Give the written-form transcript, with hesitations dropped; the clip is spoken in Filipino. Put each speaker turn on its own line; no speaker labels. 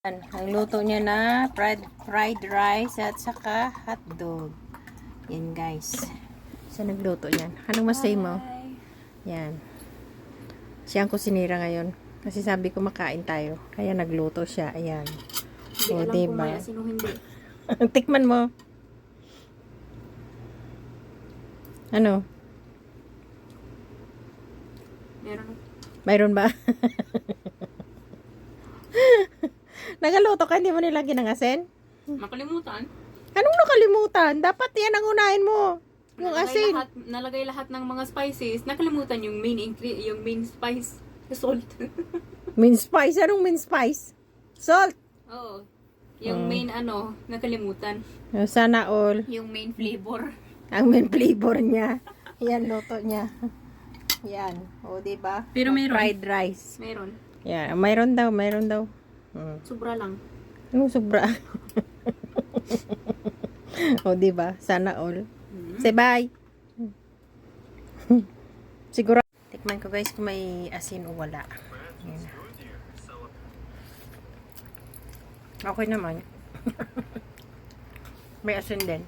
Ang luto niya na fried rice at saka hotdog. Yan guys. Siya nagluto yan. Anong masay mo? Yan. Siya ang kusinira ngayon. Kasi sabi ko makain tayo. Kaya nagluto siya. Ayan.
Hindi
O,
alam
diba?
kung may asin o hindi.
Tikman mo. Ano?
Meron.
Mayroon ba? Nagaluto ka, hindi mo nilagyan ng asin?
Makalimutan.
Anong nakalimutan? Dapat yan ang unahin mo. Yung asin.
Nalagay lahat ng mga spices. Nakalimutan yung main spice. Salt.
Min spice? Anong min spice? Salt.
Oo. Yung main nakalimutan.
Sana all.
Yung main flavor.
Ang main flavor niya. Yan, luto niya. Yan. O, diba?
Pero meron.
Fried rice.
Meron.
Yan. Mayroon daw, mayroon daw.
Sobra lang.
Anong sobra? O, diba? Sana all. Say bye. Siguro. Tikman ko guys kung may asin o wala. Yan. Okay naman. May asin din.